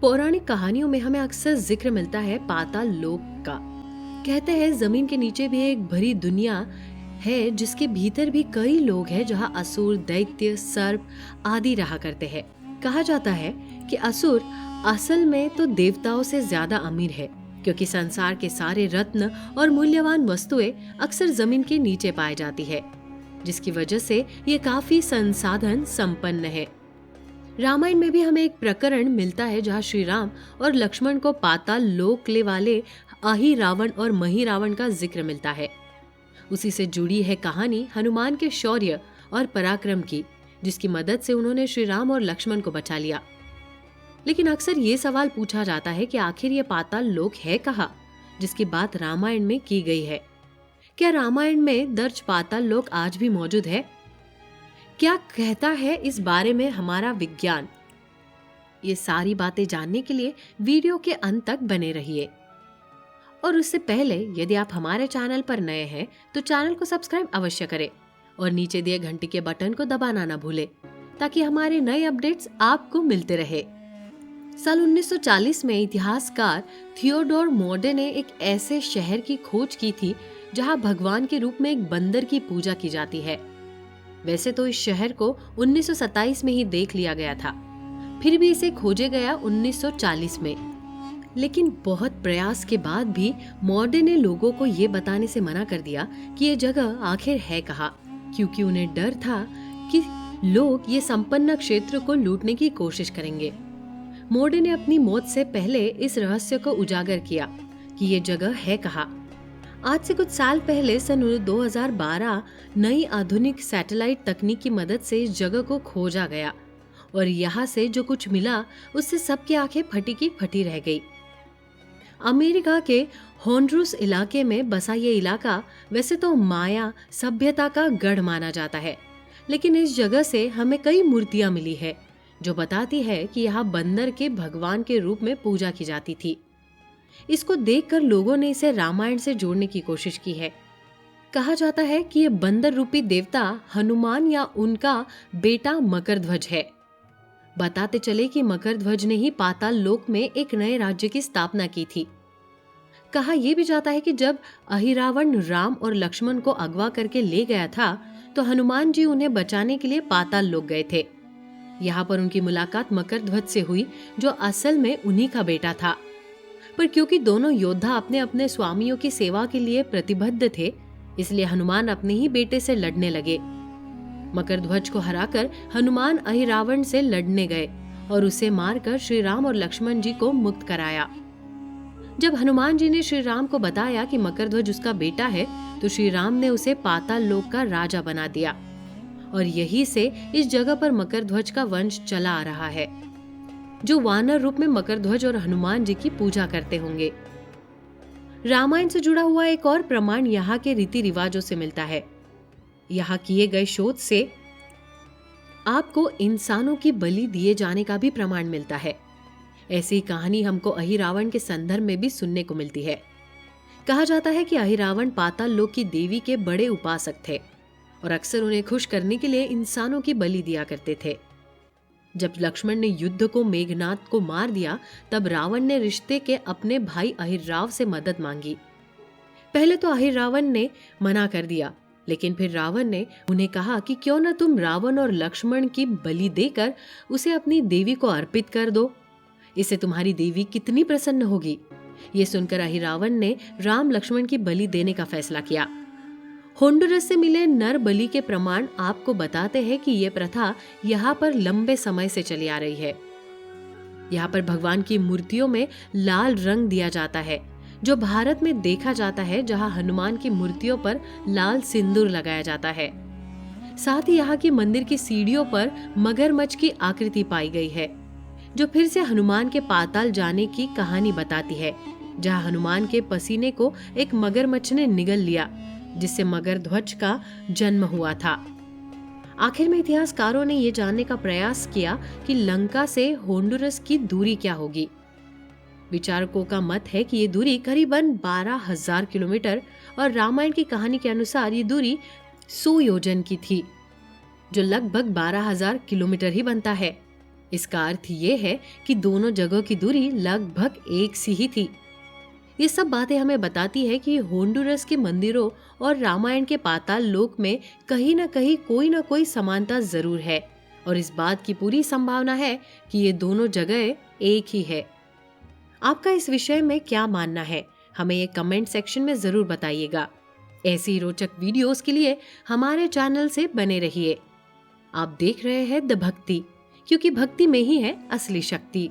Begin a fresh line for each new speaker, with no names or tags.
पौराणिक कहानियों में हमें अक्सर जिक्र मिलता है पाताल लोक का। कहते हैं जमीन के नीचे भी एक भरी दुनिया है जिसके भीतर भी कई लोग हैं जहाँ असुर, दैत्य, सर्प आदि रहा करते हैं। कहा जाता है कि असुर असल में तो देवताओं से ज्यादा अमीर है, क्योंकि संसार के सारे रत्न और मूल्यवान वस्तुएं अक्सर जमीन के नीचे पाई जाती है, जिसकी वजह से ये काफी संसाधन संपन्न है। रामायण में भी हमें एक प्रकरण मिलता है जहाँ श्री राम और लक्ष्मण को पाताल लोक ले वाले अहि रावण और मही रावण का जिक्र मिलता है। उसी से जुड़ी है कहानी हनुमान के शौर्य और पराक्रम की, जिसकी मदद से उन्होंने श्री राम और लक्ष्मण को बचा लिया। लेकिन अक्सर ये सवाल पूछा जाता है कि आखिर ये पाताल लोक है कहाँ, जिसकी बात रामायण में की गई है। क्या रामायण में दर्ज पाताल लोक आज भी मौजूद है? क्या कहता है इस बारे में हमारा विज्ञान? ये सारी बातें जानने के लिए वीडियो के अंत तक बने रहिए। और उससे पहले यदि आप हमारे चैनल पर नए हैं तो चैनल को सब्सक्राइब अवश्य करें और नीचे दिए घंटी के बटन को दबाना ना भूलें, ताकि हमारे नए अपडेट्स आपको मिलते रहे। साल 1940 में इतिहासकार थियोडोर मोडे ने एक ऐसे शहर की खोज की थी जहां भगवान के रूप में एक बंदर की पूजा की जाती है। वैसे तो इस शहर को 1927 में ही देख लिया गया था, फिर भी इसे खोजे गया 1940 में। लेकिन बहुत प्रयास के बाद भी मॉडे ने लोगों को ये बताने से मना कर दिया कि ये जगह आखिर है कहाँ, क्योंकि उन्हें डर था कि लोग ये संपन्न क्षेत्र को लूटने की कोशिश करेंगे। मॉडे ने अपनी मौत से पहले इस रहस्य को उजागर किया कि ये जगह है कहाँ। आज से कुछ साल पहले सन 2012 नई आधुनिक सैटेलाइट तकनीक की मदद से इस जगह को खोजा गया और यहाँ से जो कुछ मिला उससे सबकी आंखें फटी की फटी रह गई। अमेरिका के होंडुरस इलाके में बसा ये इलाका वैसे तो माया सभ्यता का गढ़ माना जाता है, लेकिन इस जगह से हमें कई मूर्तियां मिली है जो बताती है कि यहाँ बंदर के भगवान के रूप में पूजा की जाती थी। इसको देखकर लोगों ने इसे रामायण से जोड़ने की कोशिश की है। कहा जाता है कि ये बंदर रूपी देवता हनुमान या उनका बेटा मकरध्वज है। बताते चले कि मकरध्वज ने ही पाताल लोक में एक नए राज्य की स्थापना की थी। कहा यह भी जाता है कि जब अहिरावण राम और लक्ष्मण को अगवा करके ले गया था तो हनुमान जी उन्हें बचाने के लिए पाताल लोक गए थे। यहाँ पर उनकी मुलाकात मकरध्वज से हुई, जो असल में उन्हीं का बेटा था। पर क्योंकि दोनों योद्धा अपने अपने स्वामियों की सेवा के लिए प्रतिबद्ध थे, इसलिए हनुमान अपने ही बेटे से लड़ने लगे। मकरध्वज को हराकर हनुमान अहिरावण से लड़ने गए और उसे मारकर श्री राम और लक्ष्मण जी को मुक्त कराया। जब हनुमान जी ने श्री राम को बताया कि मकरध्वज उसका बेटा है, तो श्री राम ने उसे पाताल लोक का राजा बना दिया और यही से इस जगह पर मकरध्वज का वंश चला आ रहा है, जो वानर रूप में मकरध्वज और हनुमान जी की पूजा करते होंगे। रामायण से जुड़ा हुआ एक और प्रमाण यहाँ के रीति रिवाजों से मिलता है। यहाँ किए गए शोध से आपको इंसानों की बलि दिए जाने का भी प्रमाण मिलता है। ऐसी कहानी हमको अहिरावण के संदर्भ में भी सुनने को मिलती है। कहा जाता है कि अहिरावण पाताल लोक की देवी के बड़े उपासक थे और अक्सर उन्हें खुश करने के लिए इंसानों की बलि दिया करते थे। जब लक्ष्मण ने युद्ध को मेघनाद को मार दिया, तब रावण ने रिश्ते के अपने भाई अहिराव से मदद मांगी। पहले तो अहिरावण ने मना कर दिया, लेकिन फिर रावण ने उन्हें कहा कि क्यों न तुम रावण और लक्ष्मण की बलि देकर उसे अपनी देवी को अर्पित कर दो, इससे तुम्हारी देवी कितनी प्रसन्न होगी। ये सुनकर अहिरावण ने राम लक्ष्मण की बलि देने का फैसला किया। होंडुरस से मिले नर बलि के प्रमाण आपको बताते हैं कि यह प्रथा यहाँ पर लंबे समय से चली आ रही है। यहाँ पर भगवान की मूर्तियों में लाल रंग दिया जाता है, जो भारत में देखा जाता है, जहाँ हनुमान की मूर्तियों पर लाल सिंदूर लगाया जाता है। साथ ही यहाँ की मंदिर की सीढ़ियों पर मगरमच्छ की आकृति पाई गई है, जो फिर से हनुमान के पाताल जाने की कहानी बताती है, जहाँ हनुमान के पसीने को एक मगरमच्छ ने निगल लिया, जिससे मगरध्वज का जन्म हुआ था। आखिर में इतिहासकारों ने यह जानने का प्रयास किया कि लंका से होंडुरस की दूरी क्या होगी। विचारकों का मत है कि ये दूरी करीबन 12,000 किलोमीटर और रामायण की कहानी के अनुसार ये दूरी 100 योजन की थी, जो लगभग 12,000 किलोमीटर ही बनता है। इसका अर्थ ये है कि दोनों जगहों की दूरी लगभग एक सी ही थी। ये सब बातें हमें बताती है कि होंडुरस के मंदिरों और रामायण के पाताल लोक में कहीं ना कोई समानता जरूर है और इस बात की पूरी संभावना है कि ये दोनों जगह एक ही है। आपका इस विषय में क्या मानना है, हमें ये कमेंट सेक्शन में जरूर बताइएगा। ऐसी रोचक वीडियोस के लिए हमारे चैनल से बने रहिए। आप देख रहे हैं द भक्ति, क्योंकि भक्ति में ही है असली शक्ति।